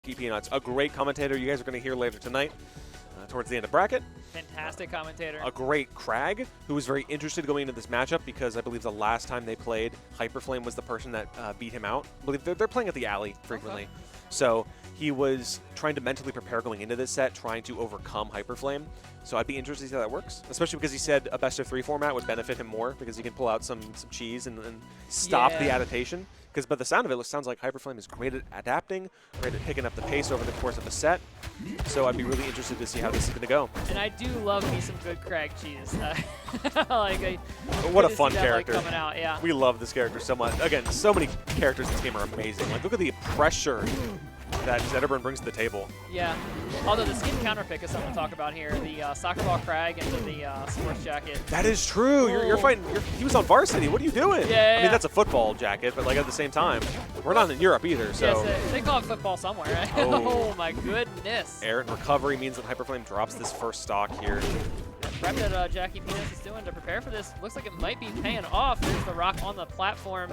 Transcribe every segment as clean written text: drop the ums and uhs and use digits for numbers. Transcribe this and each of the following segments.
Peanuts, a great commentator you guys are going to hear later tonight towards the end of bracket. Fantastic commentator. A great Kragg, who was very interested going into this matchup because I believe the last time they played, Hyperflame was the person that beat him out. I believe they're playing at the alley frequently. Okay. So he was trying to mentally prepare going into this set, trying to overcome Hyperflame. So I'd be interested to see how that works, especially because he said a best-of-3 format would benefit him more because he can pull out some cheese and stop the adaptation. Because by the sound of it, sounds like Hyperflame is great at adapting, great at picking up the pace over the course of a set. So I'd be really interested to see how this is going to go. And I do love me some good Kragg cheese. What a fun character. Coming out, yeah. We love this character so much. Again, so many characters in this game are amazing. Like, look at the pressure that Zetterburn brings to the table. Yeah. Although the skin counter pick is something to talk about here. The soccer ball Kragg into the sports jacket. That is true. You're fighting. He was on varsity. What are you doing? Yeah, I mean, that's a football jacket, but like at the same time, we're not in Europe either. So yes, they call it football somewhere. Right? Oh my goodness. Errant recovery means that Hyperflame drops this first stock here. Prep that Jackie Peanuts is doing to prepare for this looks like it might be paying off. There's the rock on the platform.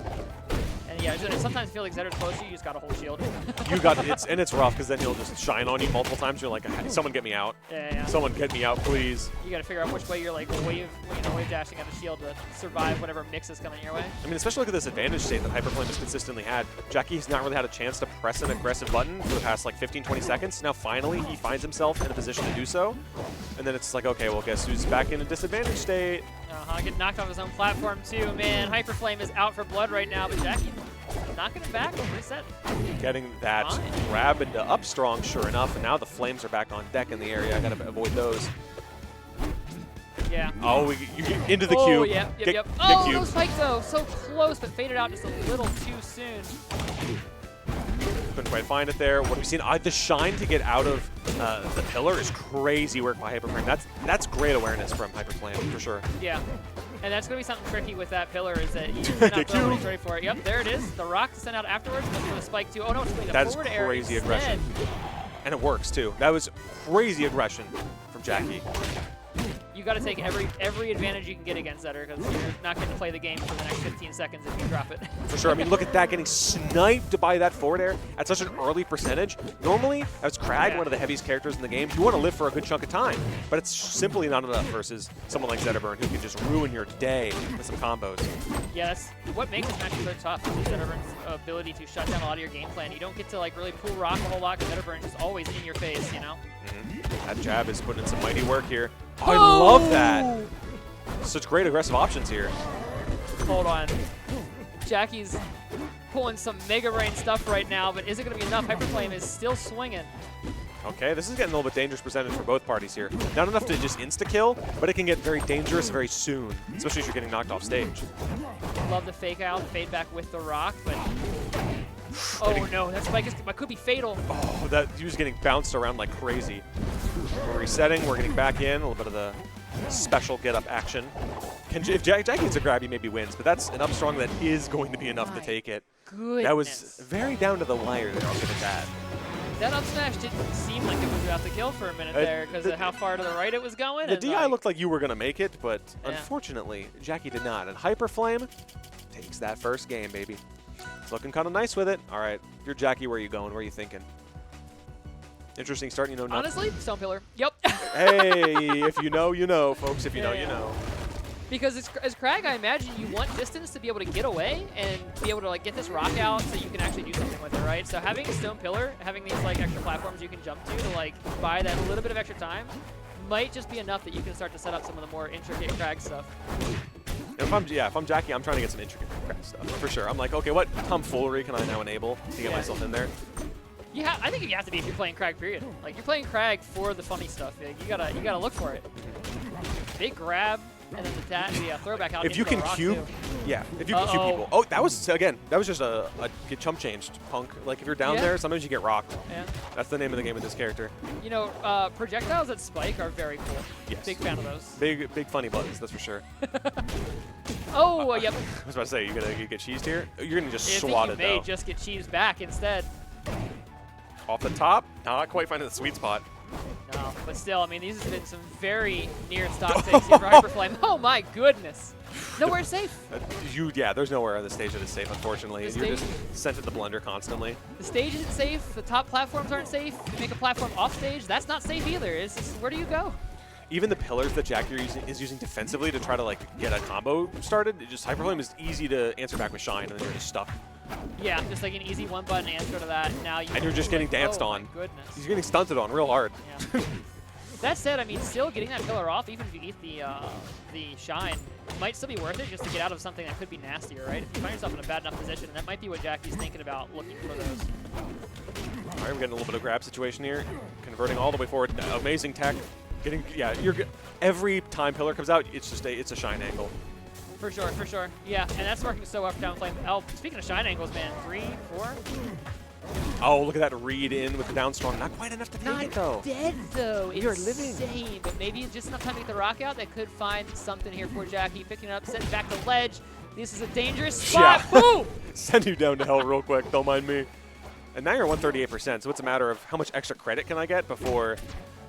And yeah, sometimes I feel like Zetter's close to you, you just got to hold shield. It's rough because then he'll just shine on you multiple times. You're like, someone get me out. Yeah. Someone get me out, please. You got to figure out which way you're like wave dashing at the shield to survive whatever mix is coming your way. I mean, especially look at this advantage state that Hyperflame has consistently had. Jackie's not really had a chance to press an aggressive button for the past like 15, 20 seconds. Now finally he finds himself in a position to do so. And then it's like, okay, well, guess who's back in a disadvantage state? Getting knocked off his own platform too. Man, Hyperflame is out for blood right now, but Jackie knocking it back, reset. Getting that grab into up strong, sure enough, and now the flames are back on deck in the area. I gotta avoid those. Yeah. Oh, you get into the cube. Oh, yep. Oh, those spikes though, so close, but faded out just a little too soon. Couldn't quite find it there. What have we seen? The shine to get out of the pillar is crazy work by Hyperflame. That's great awareness from Hyperflame, for sure. Yeah. And that's going to be something tricky with that pillar is that he's not throwing when he's ready for it. Yep, there it is. The rock to send out afterwards. Look for the spike too. Oh no, it's really the forward air. That is crazy aggression. And it works too. That was crazy aggression from Jackie. You got to take every advantage you can get against Zetter because you're not going to play the game for the next 15 seconds if you drop it. For sure. I mean, look at that, getting sniped by that forward air at such an early percentage. Normally, as Kragg, one of the heaviest characters in the game, you want to live for a good chunk of time, but it's simply not enough versus someone like Zetterburn who can just ruin your day with some combos. Yeah, that's what makes this match so tough. Is Zetterburn's ability to shut down a lot of your game plan. You don't get to like really pull rock a whole lot because Zetterburn's just always in your face, you know? That jab is putting in some mighty work here. Oh, I love that. Such great aggressive options here. Hold on. Jackie's pulling some Mega Brain stuff right now, but is it going to be enough? Hyperflame is still swinging. Okay, this is getting a little bit dangerous percentage for both parties here. Not enough to just insta-kill, but it can get very dangerous very soon, especially if you're getting knocked off stage. Love the fake out, fade back with the rock, but... Oh no, that spike could be fatal. Oh, that he was getting bounced around like crazy. We're resetting, we're getting back in, a little bit of the special get-up action. If Jackie gets a grab, he maybe wins, but that's an up strong that is going to be enough to take it. Goodness. That was very down to the wire there, I'll give it that. That up smash didn't seem like it was about to kill for a minute there because of how far to the right it was going. The DI looked like you were going to make it, but unfortunately, Jackie did not. And Hyperflame takes that first game, baby. It's looking kind of nice with it. All right, if you're Jackie, where are you going? Where are you thinking? Interesting start, you know. Honestly, Stone Pillar. Yep. Hey, if you know, you know, folks. If you know, you know. Because as Kragg, I imagine you want distance to be able to get away and be able to like get this rock out so you can actually do something with it, right? So having a Stone Pillar, having these like extra platforms you can jump to like buy that little bit of extra time might just be enough that you can start to set up some of the more intricate Kragg stuff. If I'm Jackie, I'm trying to get some intricate Kragg stuff for sure. I'm like, okay, what tomfoolery can I now enable to get myself in there? Yeah, I think you have to be if you're playing Kragg, period. Like you're playing Kragg for the funny stuff. Like, you gotta look for it. Big grab and then the throwback out. If you can cube, yeah. If you can cube people. Oh, that was just a get chump changed punk. Like if you're down there, sometimes you get rocked. Yeah. That's the name of the game with this character. You know, projectiles that spike are very cool. Yes. Big fan of those. Big funny buttons, that's for sure. Oh, yep. I was about to say, you get cheesed here? You're gonna just swat it though. You may just get cheesed back instead. Off the top, not quite finding the sweet spot. No, but still, I mean, these have been some very near stock takes here for Hyperflame. Oh my goodness. Nowhere safe. Yeah, there's nowhere on the stage that is safe, unfortunately. You're just sent to the blender constantly. The stage isn't safe. The top platforms aren't safe. You make a platform off stage, that's not safe either. It's just, where do you go? Even the pillars that Jackie is using defensively to try to like get a combo started, Hyperflame is easy to answer back with Shine, and then you're just stuck. Yeah, just like an easy one-button answer to that. Now you and you're just getting danced on. My goodness. He's getting stunted on real hard. Yeah. That said, I mean, still getting that pillar off, even if you eat the Shine, might still be worth it just to get out of something that could be nastier, right? If you find yourself in a bad enough position, that might be what Jackie's thinking about, looking for those. All right, we're getting a little bit of grab situation here, converting all the way forward. Amazing tech. Every time pillar comes out, it's a Shine angle. For sure, for sure. Yeah, and that's working so well for Downflame. Oh, speaking of Shine angles, man, 3, 4. Oh, look at that read in with the down strong. Not quite enough to take it, though. Not dead, though. You're Insane. living. But maybe just enough time to get the rock out that could find something here for Jackie. Picking it up, setting back the ledge. This is a dangerous spot. Yeah. Boom! Send you down to hell real quick. Don't mind me. And now you're 138%, so it's a matter of how much extra credit can I get before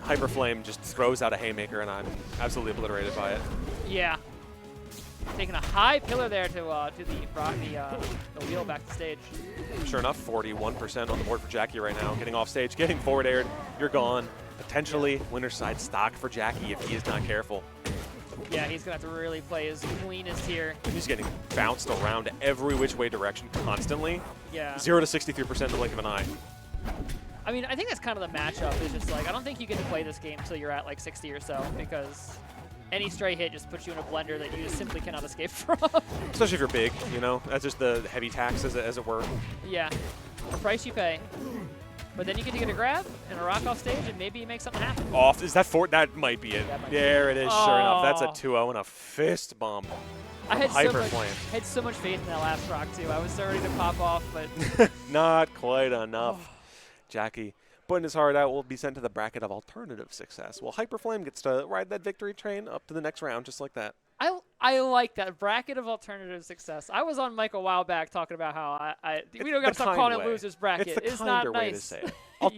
Hyperflame just throws out a haymaker and I'm absolutely obliterated by it. Yeah. Taking a high pillar there to the wheel back to stage. Sure enough, 41% on the board for Jackie right now. Getting off stage, getting forward aired. You're gone. Potentially winner's side stock for Jackie if he is not careful. Yeah, he's going to have to really play his cleanest here. He's getting bounced around every which way direction constantly. Yeah. 0 to 63% in the blink of an eye. I mean, I think that's kind of the matchup. Is just like, I don't think you get to play this game until you're at like 60 or so, because any stray hit just puts you in a blender that you just simply cannot escape from. Especially if you're big, you know? That's just the heavy tax, as it were. Yeah. The price you pay. But then you get to get a grab and a rock off stage, and maybe you make something happen. Off. Is that four? That might be it. There it is, sure enough. That's a 2-0 and a fist bump. I had Hyperflame. so much faith in that last rock, too. I was so ready to pop off, but not quite enough. Jackie putting his heart out will be sent to the bracket of alternative success. Well, Hyperflame gets to ride that victory train up to the next round just like that. I like that bracket of alternative success. I was on Mike a while back talking about how we don't got to stop calling it losers bracket. It's the not kinder way nice. to say it. Yeah.